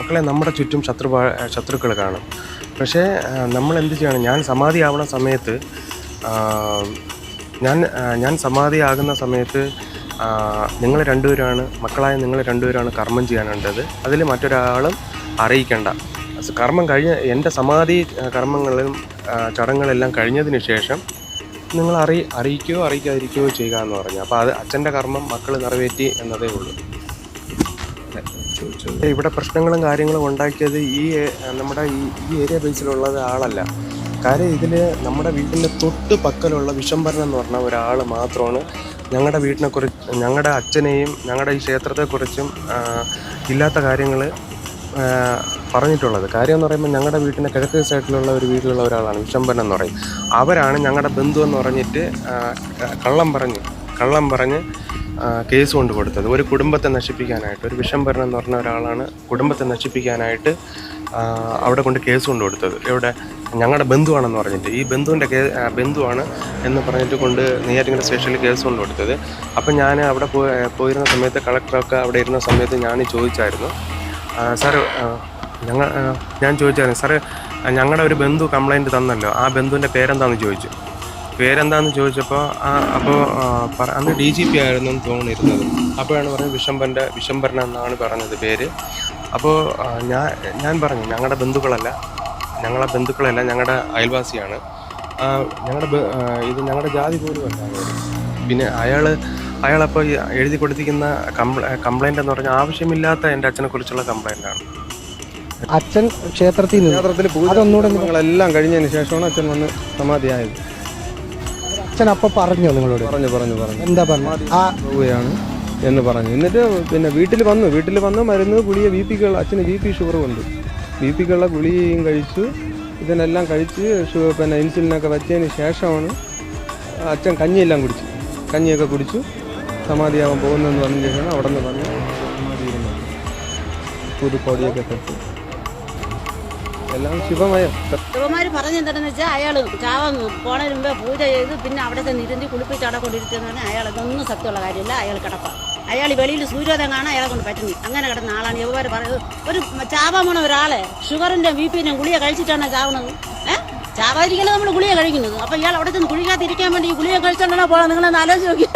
മക്കളെ നമ്മുടെ ചുറ്റും ശത്രുക്കൾ കാണും. പക്ഷേ നമ്മൾ എന്ത് ചെയ്യണം? ഞാൻ സമാധിയാവുന്ന സമയത്ത് ഞാൻ സമാധിയാകുന്ന സമയത്ത് നിങ്ങൾ രണ്ടുപേരാണ് മക്കളായ നിങ്ങൾ രണ്ടുപേരാണ് കർമ്മം ചെയ്യാനുണ്ടത്. അതിൽ മറ്റൊരാളും അറിയിക്കേണ്ട. കർമ്മം എൻ്റെ സമാധി കർമ്മങ്ങളും ചടങ്ങുകളെല്ലാം കഴിഞ്ഞതിന് ശേഷം നിങ്ങൾ അറിയിക്കുകയോ അറിയിക്കാതിരിക്കുകയോ ചെയ്യുക എന്ന് പറഞ്ഞു. അപ്പോൾ അത് അച്ഛൻ്റെ കർമ്മം മക്കൾ നിറവേറ്റി എന്നതേ ഉള്ളൂ. ഇവിടെ പ്രശ്നങ്ങളും കാര്യങ്ങളും ഉണ്ടാക്കിയത് നമ്മുടെ ഈ ഏരിയ ബേസിലുള്ളത് ആളല്ല. കാര്യം ഇതിൽ നമ്മുടെ വീട്ടിൻ്റെ തൊട്ട് പക്കലുള്ള വിശംബരൻ എന്ന് പറഞ്ഞ ഒരാൾ മാത്രമാണ് ഞങ്ങളുടെ വീട്ടിനെക്കുറിച്ച്, ഞങ്ങളുടെ അച്ഛനെയും ഞങ്ങളുടെ ഈ ക്ഷേത്രത്തെക്കുറിച്ചും ഇല്ലാത്ത കാര്യങ്ങൾ പറഞ്ഞിട്ടുള്ളത്. കാര്യം എന്ന് പറയുമ്പോൾ ഞങ്ങളുടെ വീട്ടിൻ്റെ കിഴക്ക് സൈഡിലുള്ള ഒരു വീട്ടിലുള്ള ഒരാളാണ് വിശംബരൻ എന്ന് പറയും. അവരാണ് ഞങ്ങളുടെ ബന്ധു എന്ന് പറഞ്ഞിട്ട് കള്ളം പറഞ്ഞ് കേസ് കൊണ്ട് കൊടുത്തത്. ഒരു കുടുംബത്തെ നശിപ്പിക്കാനായിട്ട്, ഒരു വിശംബരൻ എന്ന് പറഞ്ഞ ഒരാളാണ് കുടുംബത്തെ നശിപ്പിക്കാനായിട്ട് അവിടെ കൊണ്ട് കേസ് കൊണ്ട് കൊടുത്തത്. ഇവിടെ ഞങ്ങളുടെ ബന്ധുവാണെന്ന് പറഞ്ഞിട്ട്, ഈ ബന്ധുവിൻ്റെ ബന്ധുവാണ് എന്ന് പറഞ്ഞിട്ട് കൊണ്ട് നെയ്യാറ്റിൻകര സ്റ്റേഷനിൽ കേസ് കൊണ്ട് കൊടുത്തത്. അപ്പം ഞാൻ അവിടെ പോയിരുന്ന സമയത്ത്, കളക്ടറൊക്കെ അവിടെ ഇരുന്ന സമയത്ത് ഞാൻ ചോദിച്ചായിരുന്നു, സാറ് ഞാൻ ചോദിച്ചായിരുന്നു, സാറ് ഞങ്ങളുടെ ഒരു ബന്ധു കംപ്ലൈൻറ്റ് തന്നല്ലോ, ആ ബന്ധുവിൻ്റെ പേരെന്താണെന്ന് ചോദിച്ചു. പേരെന്താണെന്ന് ചോദിച്ചപ്പോൾ അന്ന് DGP ആയിരുന്നു എന്ന് തോന്നിയിരുന്നത്. അപ്പോഴാണ് പറഞ്ഞത് വിശംബരൻ എന്നാണ് പറഞ്ഞത് പേര്. അപ്പോൾ ഞാൻ പറഞ്ഞു ഞങ്ങളുടെ ബന്ധുക്കളല്ല, ഞങ്ങളുടെ അയൽവാസിയാണ്, ഇത് ഞങ്ങളുടെ ജാതി പോലുമല്ല. പിന്നെ അയാളപ്പോൾ എഴുതി കൊടുത്തിരിക്കുന്ന കംപ്ലൈൻ്റ് എന്ന് പറഞ്ഞാൽ ആവശ്യമില്ലാത്ത എൻ്റെ അച്ഛനെ കുറിച്ചുള്ള കംപ്ലൈൻ്റാണ്. അച്ഛൻ ക്ഷേത്രത്തിൽ ഞങ്ങളെല്ലാം കഴിഞ്ഞതിന് ശേഷമാണ് അച്ഛൻ വന്ന് സമാധിയായത്. അച്ഛൻ അപ്പോൾ പറഞ്ഞോ നിങ്ങളോട്? പറഞ്ഞു എന്താ പറഞ്ഞു? പോവുകയാണ് എന്ന് പറഞ്ഞു. എന്നിട്ട് പിന്നെ വീട്ടിൽ വന്ന് മരുന്ന് ഗുളിക അച്ഛന് BP ഷുഗർ ഉണ്ട്. BPക്കുള്ള ഗുളികയും കഴിച്ചു, ഇതിനെല്ലാം കഴിച്ച് പിന്നെ ഇൻസുലിനൊക്കെ വെച്ചതിന് ശേഷമാണ് അച്ഛൻ കഞ്ഞിയൊക്കെ കുടിച്ചു സമാധിയാവാൻ പോകുന്നതെന്ന് പറഞ്ഞ ശേഷമാണ് അവിടെ നിന്ന് പറഞ്ഞ് സമാധി ഇരുന്നത്. പുതുപ്പൊടിയൊക്കെ തൊട്ട് എല്ലാം ശിവമയം. ശിവമാര് പറഞ്ഞെന്താണെന്ന് വെച്ചാൽ അയാൾ ചാവാൻ പോണതിന് മുമ്പേ പൂജ ചെയ്ത് പിന്നെ അവിടെ നിരന്തി കുളിപ്പിച്ച് അവിടെ കൊണ്ടിരിക്കുന്നതാണ്. അയാൾ ഇതൊന്നും സത്യമുള്ള കാര്യമില്ല. അയാൾ കിടപ്പാണ്. അയാൾ വെളിയിൽ സൂര്യോദയം കാണാൻ അയാളെ കൊണ്ട് പറ്റുന്നു. അങ്ങനെ കിടന്ന ആളാണ് യുവമാർ പറയുന്നത്. ഒരു ചാവാൻ പോണ ഒരാളെ ഷുഗറിൻ്റെ BPൻ്റെയും ഗുളിക കഴിച്ചിട്ടാണ് ചാവണത്. ചാവാതിരിക്കല നമ്മൾ ഗുളിക കഴിക്കുന്നത്. അപ്പോൾ ഇയാൾ അവിടെ നിന്ന് കുഴിക്കാതിരിക്കാൻ വേണ്ടി ഈ ഗുളിക കഴിച്ചോണ്ടാണോ പോകണം? നിങ്ങളൊന്ന് ആലോചിച്ച് നോക്കി.